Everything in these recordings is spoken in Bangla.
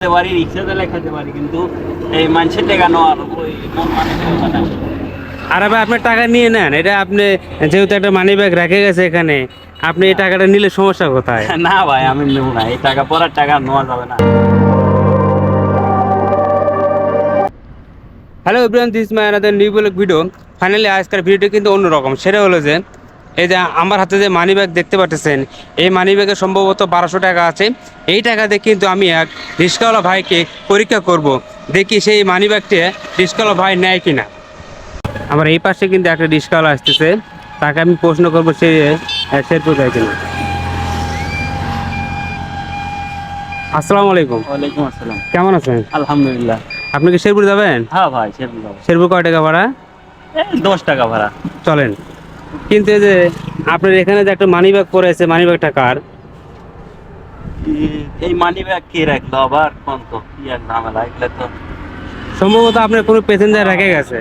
পারি, রিক্সা চালাই খেতে পারি, কিন্তু এই মানুষের টাকা নেওয়ার ওই মন মানসিকতা নাই। আর ভাই আপনার টাকা নিয়ে নেন, এটা আপনি যেহেতু একটা মানি ব্যাগ রেখে গেছে এখানে, আপনি এই টাকাটা নিলে সমস্যা কোথায়? না ভাই, আমি নেবো না, এই টাকা পড়ার টাকা নেওয়া যাবে না। Hello everyone, this my another new blog video. Finally আজকের ভিডিওটা কিন্তু অন্যরকম। সেটা হলো যে এই যে আমার হাতে যে মানি ব্যাগ দেখতে পাচ্ছেন, এই মানি ব্যাগে সম্ভবত 1200 টাকা আছে। এই টাকাতে কিন্তু আমি এক রিক্সাওয়ালা ভাইকে পরীক্ষা করব, দেখি সেই মানি ব্যাগটি রিক্সাওয়ালা ভাই নেয় কিনা। আমার এই পাশে কিন্তু একটা রিক্সাওয়ালা আসতেছে, তাকে আমি প্রশ্ন করবো সে শেরপুর যায় কিনা। আসসালামু আলাইকুম। ওয়ালাইকুম আসসালাম। কেমন আছেন? আলহামদুলিল্লাহ। আপনি কি শেরপুর যাবেন? হ্যাঁ ভাই, সেরকম যাবো। শেরপুর কয় টাকা ভাড়া? 10 টাকা ভাড়া। চলেন। কিন্তু এই যে আপনার এখানে যে একটা মানি ব্যাগ পড়ে আছে, মানি ব্যাগটা কার? এই মানি ব্যাগ কে রাখলো আবার? কোন তো কি এক ঝামেলা, এগুলো তো সম্ভবত আপনার কোনো প্যাসেঞ্জার রেখে গেছে।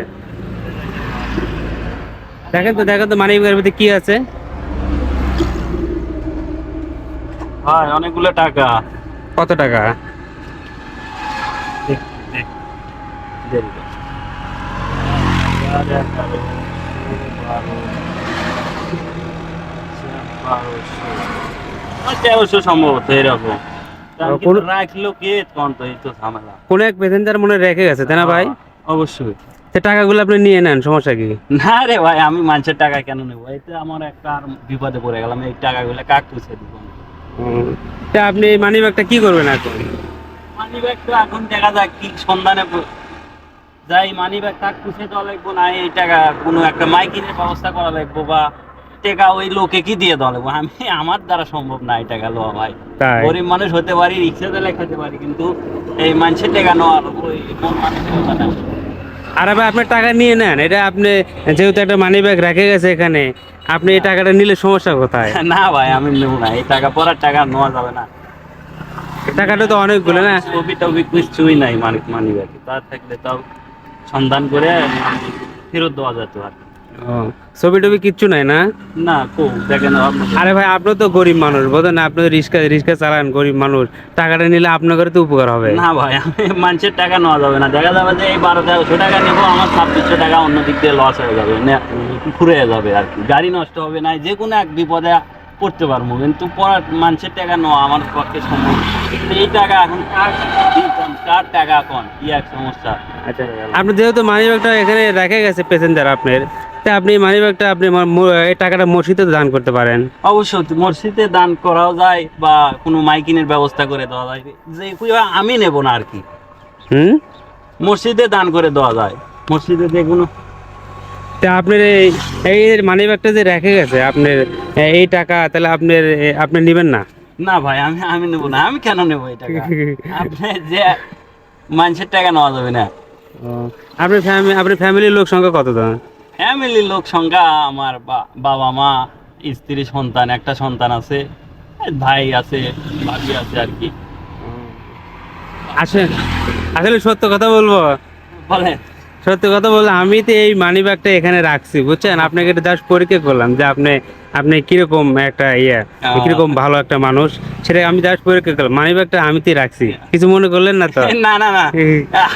দেখেন তো মানি ব্যাগের ভিতরে কি আছে। ভাই অনেকগুলো টাকা। কত টাকা? সম্ভবত এরকম কোন- রাখলো কে? কোন তো এই তো ঝামেলা। কোনো এক প্যাসেঞ্জার মনে হয় রেখে গেছে, তাই না ভাই? অবশ্যই। সে টাকাগুলো আপনি নিয়ে নেন, সমস্যা কি? না রে ভাই, আমি মানুষের টাকা কেন নেবো? এতে আমার একটা আর বিপদে পড়ে গেলাম, এই টাকাগুলো কাক পুষে দিব। তা আপনি এই মানি ব্যাগটা কি করবেন এখন? মানি ব্যাগ তো এখন দেখা যাক কি সন্ধানে যাই, মানি ব্যাগ কাক পুষে দেওয়া লাগবো, না এই টাকা কোনো একটা মাইকিনের ব্যবস্থা করা লাগবো, বা টাকা ওই লোকে কি দিয়ে দেওয়া লাগবো। আমি আমার দ্বারা সম্ভব না এই টাকা লওয়া ভাই। তাই? গরিব মানুষ হতে পারি, রিক্সা চালাই খেতে পারি, কিন্তু এই মানুষের টাকা নেওয়ার ওই মন মানসিকতা নাই। আর ভাই আপনার টাকা নিয়ে নেন, এটা আপনি যেহেতু একটা মানি ব্যাগ রেখে গেছে এখানে, আপনি এই টাকাটা নিলে সমস্যা কোথায়? না ভাই, আমি নেবো না, এই টাকা পড়ার টাকা নেওয়া যাবে না। টাকাটা তো অনেকগুলো না? ছবি টবি কিছুই নাই মানি ব্যাগে, তা থাকলে তাও সন্ধান করে ফেরত দেওয়া যেত আর কি। ও, ছবি টবি কিচ্ছু নাই না? না কো দেখেন আপনি। আরে ভাই আপনি তো গরিব মানুষ, বোঝেন না? আপনি রিক্সা চালান, গরিব মানুষ, টাকাটা নিলে আপনাদের তো উপকার হবে। না ভাই, আমি মানুষের টাকা নেওয়া যাবে না। দেখা যাবে যে এই 1200 টাকা নেবো, আমার 2600 টাকা অন্য দিক দিয়ে লস হয়ে যাবে, ঘুরে যাবে আর কি। গাড়ি নষ্ট হবে না, যে কোনো এক বিপদে পড়তে পারবো, কিন্তু পড়ার মানুষের টাকা নেওয়া আমার পক্ষে সম্ভব না। এই টাকা এখন কার টাকা এখন কি এক সমস্যা। আচ্ছা, আপনি যেহেতু মানি ব্যাগটা এখানে রেখে গেছে প্যাসেঞ্জার আপনার, তা আপনি মানি ব্যাগটা আপনি এই টাকাটা মসজিদে দান করতে পারেন। অবশ্যই মসজিদে দান করাও যায়, বা কোনো মাইকিনের ব্যবস্থা করে দেওয়া যায়, যে আমি নেব না আর কি। হুম। মসজিদে দান করে দেওয়া যায়, মসজিদে যে কোনো। তা আপনার এই মানি ব্যাগটা যে রেখে গেছে আপনার, এই টাকা তাহলে আপনি নেবেন না? না ভাই, আমি নেবো না। আমি কেন নেবো এই টাকা? আপনি যে মানুষের টাকা নেওয়া যাবে না। ও, আপনার ফ্যামিলির লোক সংখ্যা কত জন? ফ্যামিলির লোক সংখ্যা আমার বাবা মা, স্ত্রী, সন্তান, একটা সন্তান আছে, ভাই আছে, ভাবি আছে আর কি। আসেন, আসলে সত্য কথা বলবো, বলেন। সত্যি কথা বললাম, আমি তো এই মানি ব্যাগটা এখানে রাখছি, বুঝছেন? আপনাকে এটা জাস্ট পরীক্ষা করলাম যে আপনি কিরকম একটা কিরকম ভালো একটা মানুষ, সেটা আমি জাস্ট পরীক্ষা করলাম। মানি ব্যাগটা আমি তো রাখছি, কিছু মনে করলেন না তো? না না না,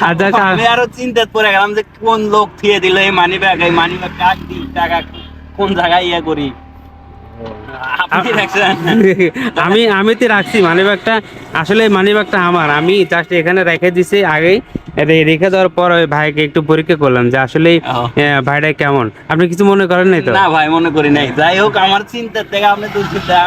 আচ্ছা, আমি আরো চিন্তায় পড়ে গেলাম যে কোন লোক থিয়ে দিল এই মানি ব্যাগ কাক দিই, টাকা কোন জায়গায় করি। আপনি রাখছেন? আমি তো রাখছি মানি ব্যাগটা। আসলে মানি ব্যাগটা আমার, আমি জাস্ট এখানে রেখে দিছি আগেই। রেখে দেওয়ার পর ওই ভাইকে একটু পরীক্ষা করলাম যে আসলে ভাইটা কেমন। আপনি কিছু মনে করেন নাই তো? না ভাই, মনে করি নাই। যাই হোক, আমার চিন্তার থেকে আপনি তো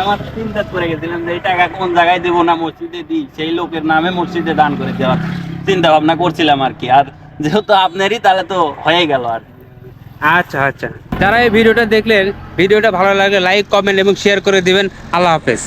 আমার চিন্তা করে গেছিলাম যে এই টাকা কোন জায়গায় দেবো, না মসজিদে দিই, সেই লোকের নামে মসজিদে দান করে দেওয়ার চিন্তা ভাবনা করছিলাম আর কি। আর যেহেতু আপনারই, তাহলে তো হয়ে গেল আর। আচ্ছা আচ্ছা, যারা এই ভিডিওটা দেখলেন, ভিডিওটা ভালো লাগলে লাইক, কমেন্ট এবং শেয়ার করে দিবেন। আল্লাহ হাফেজ।